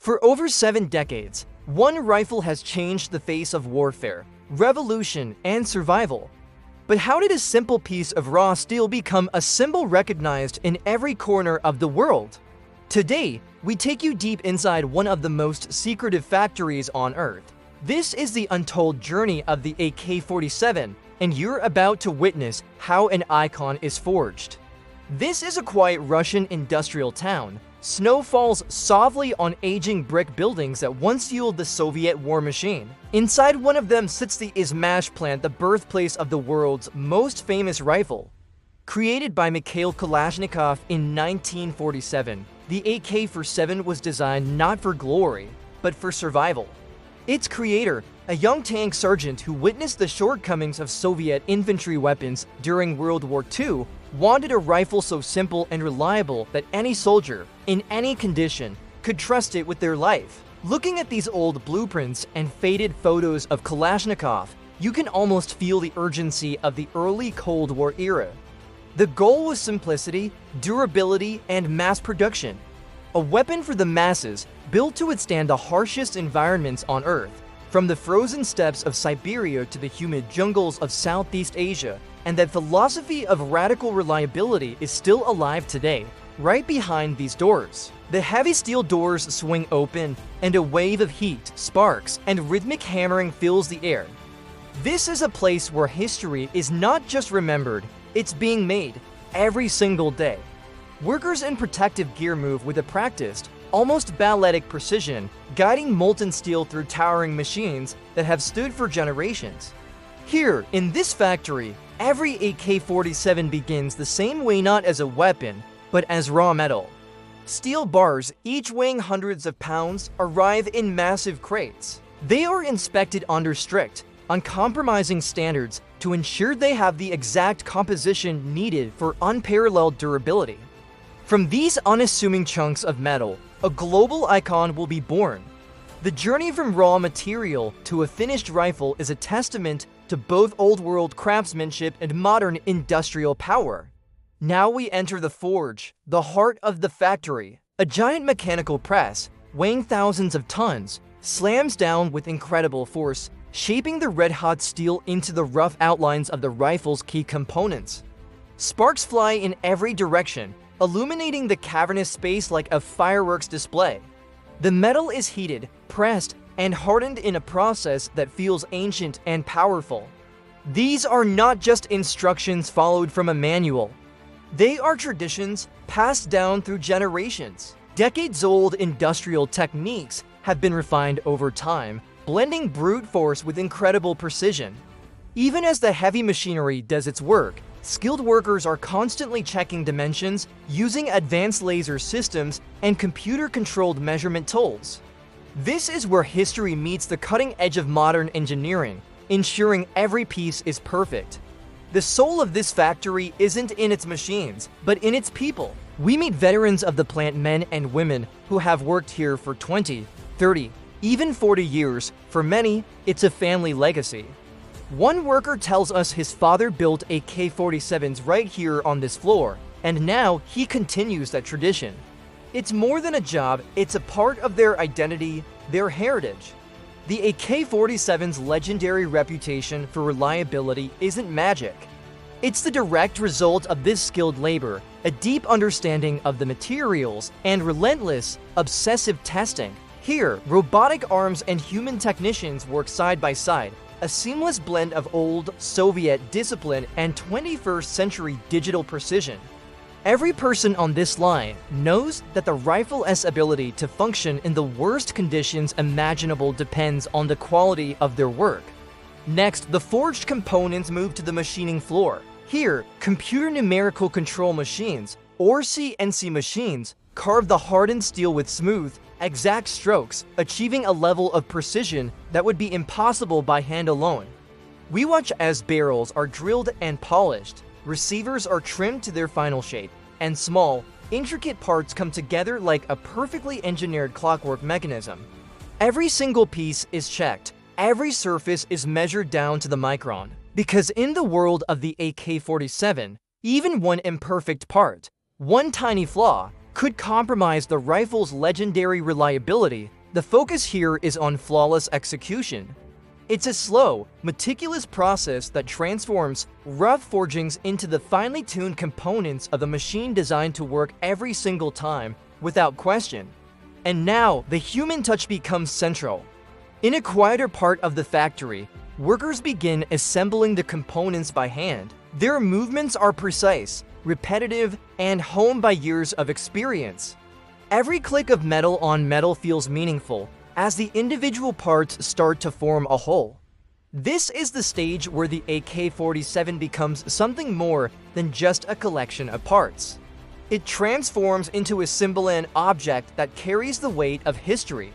For over 7 decades, one rifle has changed the face of warfare, revolution, and survival. But how did a simple piece of raw steel become a symbol recognized in every corner of the world? Today, we take you deep inside one of the most secretive factories on Earth. This is the untold journey of the AK-47, and you're about to witness how an icon is forged. This is a quiet Russian industrial town. Snow falls softly on aging brick buildings that once fueled the Soviet war machine. Inside one of them sits the Izmash plant, the birthplace of the world's most famous rifle. Created by Mikhail Kalashnikov in 1947, the AK-47 was designed not for glory, but for survival. Its creator, a young tank sergeant who witnessed the shortcomings of Soviet infantry weapons during World War II, wanted a rifle so simple and reliable that any soldier, in any condition, could trust it with their life. Looking at these old blueprints and faded photos of Kalashnikov, you can almost feel the urgency of the early Cold War era. The goal was simplicity, durability, and mass production. A weapon for the masses, built to withstand the harshest environments on Earth, from the frozen steppes of Siberia to the humid jungles of Southeast Asia. And that philosophy of radical reliability is still alive today, right behind these doors. The heavy steel doors swing open, and a wave of heat, sparks, and rhythmic hammering fills the air. This is a place where history is not just remembered, it's being made every single day. Workers in protective gear move with a practiced, almost balletic precision, guiding molten steel through towering machines that have stood for generations. Here, in this factory, every AK-47 begins the same way, not as a weapon, but as raw metal. Steel bars, each weighing hundreds of pounds, arrive in massive crates. They are inspected under strict, uncompromising standards to ensure they have the exact composition needed for unparalleled durability. From these unassuming chunks of metal, a global icon will be born. The journey from raw material to a finished rifle is a testament to both old-world craftsmanship and modern industrial power. Now we enter the forge, the heart of the factory. A giant mechanical press, weighing thousands of tons, slams down with incredible force, shaping the red-hot steel into the rough outlines of the rifle's key components. Sparks fly in every direction, illuminating the cavernous space like a fireworks display. The metal is heated, pressed, and hardened in a process that feels ancient and powerful. These are not just instructions followed from a manual. They are traditions passed down through generations. Decades-old industrial techniques have been refined over time, blending brute force with incredible precision. Even as the heavy machinery does its work, skilled workers are constantly checking dimensions, using advanced laser systems and computer-controlled measurement tools. This is where history meets the cutting edge of modern engineering, ensuring every piece is perfect. The soul of this factory isn't in its machines, but in its people. We meet veterans of the plant, men and women who have worked here for 20, 30, even 40 years. For many, it's a family legacy. One worker tells us his father built AK-47s right here on this floor, and now he continues that tradition. It's more than a job, it's a part of their identity, their heritage. The AK-47's legendary reputation for reliability isn't magic. It's the direct result of this skilled labor, a deep understanding of the materials, and relentless, obsessive testing. Here, robotic arms and human technicians work side by side, a seamless blend of old Soviet discipline and 21st century digital precision. Every person on this line knows that the rifle's ability to function in the worst conditions imaginable depends on the quality of their work. Next, the forged components move to the machining floor. Here, computer numerical control machines, or CNC machines, carve the hardened steel with smooth, exact strokes, achieving a level of precision that would be impossible by hand alone. We watch as barrels are drilled and polished, receivers are trimmed to their final shape, and small, intricate parts come together like a perfectly engineered clockwork mechanism. Every single piece is checked, every surface is measured down to the micron, because in the world of the AK-47, even one imperfect part, one tiny flaw, could compromise the rifle's legendary reliability, the focus here is on flawless execution. It's a slow, meticulous process that transforms rough forgings into the finely tuned components of a machine designed to work every single time, without question. And now, the human touch becomes central. In a quieter part of the factory, workers begin assembling the components by hand. Their movements are precise, repetitive, and honed by years of experience. Every click of metal on metal feels meaningful, as the individual parts start to form a whole. This is the stage where the AK-47 becomes something more than just a collection of parts. It transforms into a symbol and object that carries the weight of history.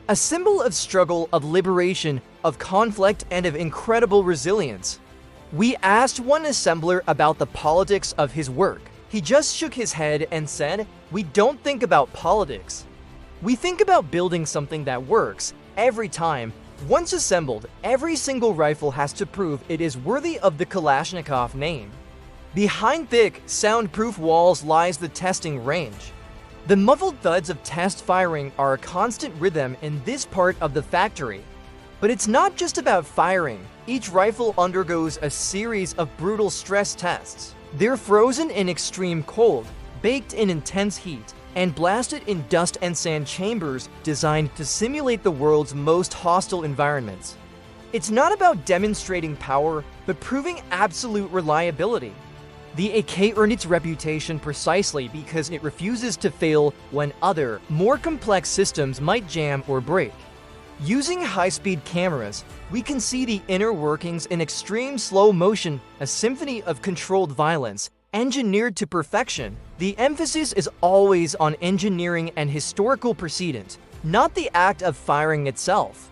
A symbol of struggle, of liberation, of conflict, and of incredible resilience. We asked one assembler about the politics of his work. He just shook his head and said, "We don't think about politics. We think about building something that works every time. Once assembled, every single rifle has to prove it is worthy of the Kalashnikov name." Behind thick, soundproof walls lies the testing range. The muffled thuds of test firing are a constant rhythm in this part of the factory. But it's not just about firing. Each rifle undergoes a series of brutal stress tests. They're frozen in extreme cold, baked in intense heat, and blasted in dust and sand chambers designed to simulate the world's most hostile environments. It's not about demonstrating power, but proving absolute reliability. The AK earned its reputation precisely because it refuses to fail when other, more complex systems might jam or break. Using high-speed cameras, we can see the inner workings in extreme slow motion, a symphony of controlled violence, engineered to perfection. The emphasis is always on engineering and historical precedent, not the act of firing itself.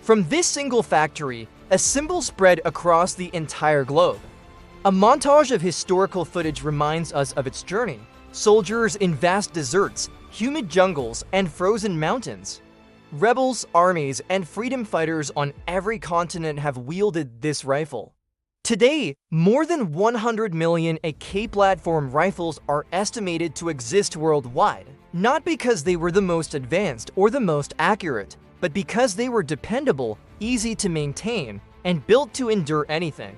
From this single factory, a symbol spread across the entire globe. A montage of historical footage reminds us of its journey. Soldiers in vast deserts, humid jungles, and frozen mountains. Rebels, armies, and freedom fighters on every continent have wielded this rifle. Today, more than 100 million AK platform rifles are estimated to exist worldwide, not because they were the most advanced or the most accurate, but because they were dependable, easy to maintain, and built to endure anything.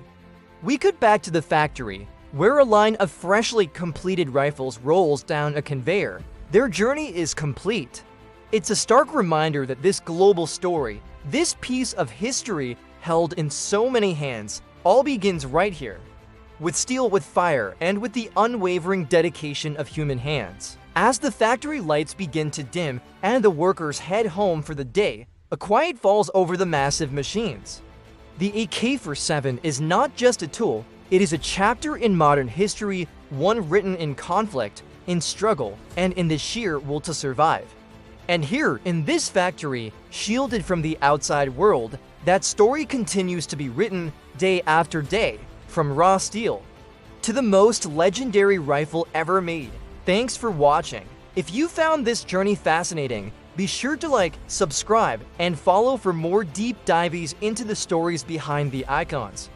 We cut back to the factory, where a line of freshly completed rifles rolls down a conveyor. Their journey is complete. It's a stark reminder that this global story, this piece of history held in so many hands, all begins right here. With steel, with fire, and with the unwavering dedication of human hands. As the factory lights begin to dim and the workers head home for the day, a quiet falls over the massive machines. The AK-47 is not just a tool, it is a chapter in modern history, one written in conflict, in struggle, and in the sheer will to survive. And here, in this factory, shielded from the outside world, that story continues to be written day after day, from raw steel to the most legendary rifle ever made. Thanks for watching. If you found this journey fascinating, be sure to like, subscribe, and follow for more deep dives into the stories behind the icons.